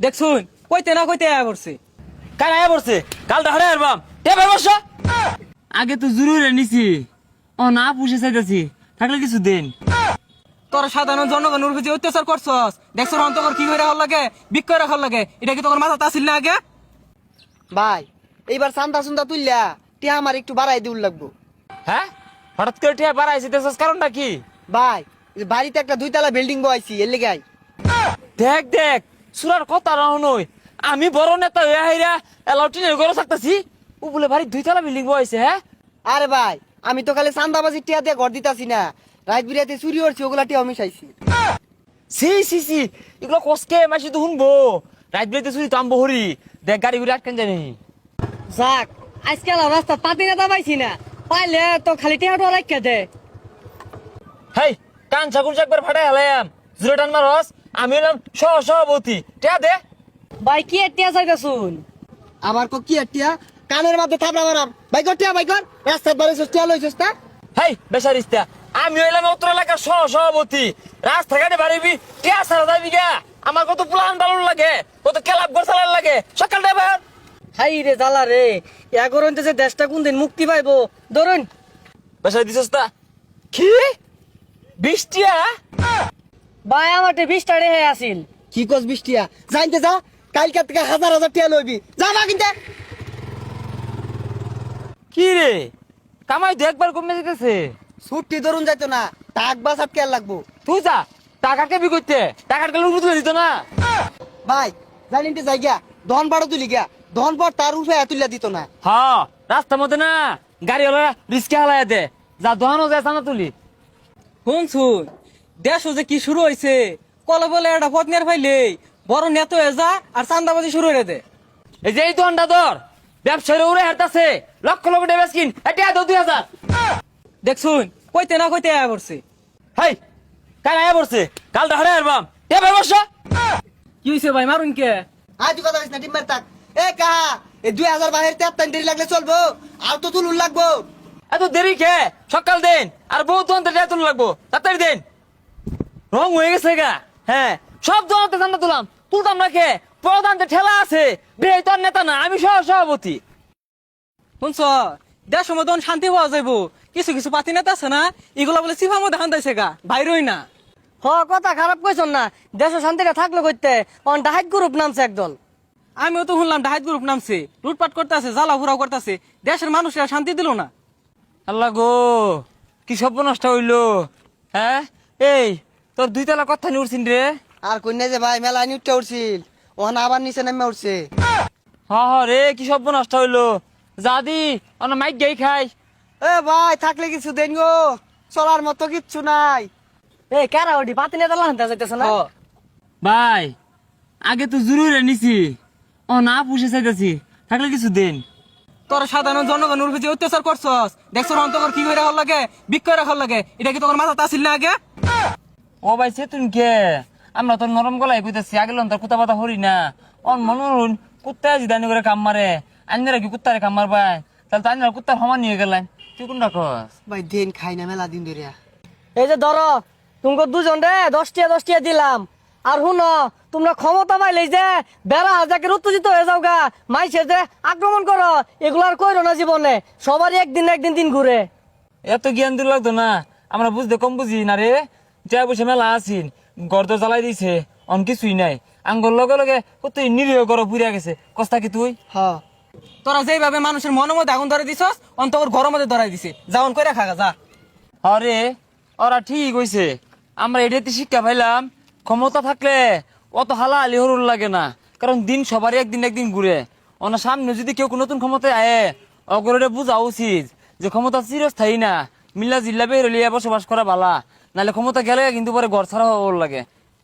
দেখছুন কইতে না কইতে আয়া পড়ছে। কাল আয়া পড়ছে, কালটা হারে আরবাম টেবে বসো। আগে তো জরুরি নিছি, ও না পুষে চাইতেছি, থাকলে কিছু দেন। তোর সাধারণ জনগণের উপর যে অত্যাচার করছস, দেখছস অন্তকর কি করে হল লাগে, বিক্রয় রাখল লাগে, এটা কি তোর মাথা আসিল না আগে? ভাই এইবার চান্দা চুন্দা তুললা টিয়া আমার একটু বাড়াই দিউল লাগবো। হ্যাঁ, হঠাৎ করে টিয়া বাড়াইছে, দেখছস কারণটা কি? ভাই বাড়িতে একটা 2 তলা বিল্ডিং বসাইছি এর লেগাই। দেখ দেখ সুরার কথা নই, আমি বড় নেতা হইয়া হাইরা এলাউটিনের ঘরে থাকতেছি, ও বলে বাড়ি 2 তলা বিল্ডিং বইছে। হ্যাঁ আরে ভাই আমি তো খালি চান্দাবাজি টিয়া দিয়ে ঘর দিতাছি না, রাত বিরাতে চুরি করছি ওগুলা টিয়া মিশাইছি। সি সি সি, এগুলো কসকে মাসি তো শুনবো, রাত বেড়ে চুরি তো আম্ব হরি, দেখ গাড়ি ঘুরে আটকান জানি। যাক আজকাল রাস্তা পাতি নেতা পাইছি না, পাইলে তো খালি টেহাটো রাখা দে। হেই কান চাকুর চাকবার ফাটাই হালাম, জোরে টান মারস, আমি হলাম সভাপতি, টিয়া দে। ভাই কি টিয়া চাইতে শুন, আমার কো কি টিয়া কানের মধ্যে থাপড়া মারাম। ভাই কর টিয়া ভাই কর, রাস্তার বারে টিয়া লইছস না। হেই বেসারিস্তা, আমি হইলাম উত্তর এলাকার সভাপতি, রাস্তাঘাটে বাড়িবি টিয়া ছাড়া যাবি গা, আমার কত প্লান ভালো লাগে, কত ক্লাব ঘর চালার লাগে, সকাল ড্রাইভার। হাই রে জ্বালা রে, এগর যে দেশটা কোন দিন মুক্তি পাইবো ধরুন। বেসারি দিছস তা কি 20 টিয়া? ভাই আমার 20টা রেহে আসিল। কি কস 20 টিয়া জানতে যা, কালকে থেকে 1000 টিয়া লইবি যা না কিনতে। কি রে কামাই তো একবার কমে যেতেছে। ছুটি ধরুন যাইতো না, টাক বাস আটকে লাগবো। তুই যা টাকা কেবি করতে, টাকার গেলে তুলে দিত না। ভাই জানিনতে যাই গিয়া ধন বাড়ো তুলি গিয়া, ধন পর তার উঠে তুলিয়া দিত না। হ্যাঁ রাস্তার মধ্যে না গাড়িওয়ালা রিস্কে হালাই দে, যা দোহানো যায় সানা তুলি। শুনছুন দেশ যে কি শুরু হয়েছে, কলে বলে একটা পথ নিয়ে ফাইলে বড় নেতা হয়ে যা আর চান্দাবাজি শুরু হয়ে দে। এই যে এই দোহানটা ধর, ব্যবসায়ী উড়ে হাঁটতেছে, লক্ষ লক্ষ টাকা কিন, এটা 2000। দেখছুন কইতে না কইতে আয়া পড়ছে। হাই কাল আয়া পড়ছে, কালটা হারে আরবাম টেবে বসো। কি হয়েছে ভাই মারুন কে? আজ কথা কইছ না টিমার তাক এ কাহা এই 2000 বাহির তে আপনি দেরি লাগলে চলবো, আর তো তুলুন লাগবো। এত দেরি খে, সকাল দেন আর বহু দোহানতে তুল লাগবো, তাড়াতাড়ি দেন। রং হয়ে গেছে গা। হ্যাঁ সব দোহানতে চান্দা তুলাম, তুলতাম না খে, প্রধানতে ঠেলা আছে, বেই তোর নেতা না, আমি সভাপতি। শুনছ দেশ মতন শান্তি পাওয়া যাইবো, কিছু কিছু পাতি নেতা আছে না, এগুলা বলে সিফার মধ্যে হান্দাইছে গা, বাইরই না। হ কথা খারাপ কইছন না, দেশ শান্তিটা থাকলো কইতে অন ডাহাত গ্রুপ নামছে একদল। আমিও তো শুনলাম ডাহাত গ্রুপ নামছে, লুটপাট করতেছে, জ্বালা ফুরাও করতেছে, দেশের মানুষের শান্তি দিল না। আল্লাহ গো কি সর্বনষ্ট হইলো। হ্যাঁ এই তোর 2 তলা কথা নিয়ে উঠছিন রে। আর কন্যা যে ভাই মেলা নিউটটা উঠছিল, ওখানে আবার নিচে নেমে উঠছে। রে কি সর্বনষ্ট হইলো, যাদি অনা মাইক গাই খাই। এ ভাই থাকলে কিছু দেন গো, চলার মতো কিচ্ছু নাই। এই কারা ওটি পাতি নেতা লাহান্তা যাইতেছে না। ভাই আগে তো জরুরি নিছি, ও না পুষে চাইতেছি, থাকলে কিছু দেন। তোর সাধারণ জনগণের উপর যে অত্যাচার করছস, দেখছস অন্তকর কি করে হল লাগে, বিক্রয় রাখল লাগে, এটা কি তোর মাথা আসিল না আগে? ও ভাই সে তুই কে, আমরা তোর নরম গলায় কইতেছি, আগে তোর কুত্তা পাতা হরি না, অন মনোরণ কুত্তা জিদানি করে কাম মারে, আইনারা কি কুত্তারে কাম মারবাই, তাহলে তো আইনারা কুত্তার সমান নিয়ে গেলেন, তুই কোনটা কস? ভাই দেন খাই না মেলা দিন ধরে। এই যে ধরো তুমি দুজন রে 10 টিয়া দিলাম, আর শুনো তোমরা ক্ষমতা পাইলে যে বেড়া হাজাকে উত্তেজিত হয়ে যাও গা, মাইসে যে আক্রমণ করো, এগুলো আর কইরো না জীবনে, সবারই একদিন না একদিন দিন ঘুরে। এত জ্ঞান দিল লাগতো না, আমরা বুঝতে কম বুঝি না রে, টিয়া বসে মেলা আসিন, ঘর তো জ্বালাই দিছে, অন কিছুই নাই, আঙ্গর লগে লগে কত নিরীহ করো পুড়িয়া গেছে, কস্তা কি তুই? হ্যাঁ তোরা যেভাবে মানুষের মনের মধ্যে আগুন ধরে দিছস, অন্তকর ঘরের মধ্যে ধরাই দিছে, যাওন করে খাগা যা। আরে ওরা ঠিক হইছে, আমরা এটাতে শিক্ষা পাইলাম, ক্ষমতা থাকলে অত হালাহালি হরুর লাগে না, কারণ দিন সবারই একদিন একদিন ঘুরে। ওনার সামনে যদি কেউ নতুন ক্ষমতায় আয়ে, অগরে বোঝা উচিত যে ক্ষমতা চিরস্থায়ী না, মিল্লা জিল্লা বের হলিয়া বসবাস করা ভালা, নাহলে ক্ষমতা গেলে কিন্তু পরে ঘর ছাড়া হওয়ার লাগে।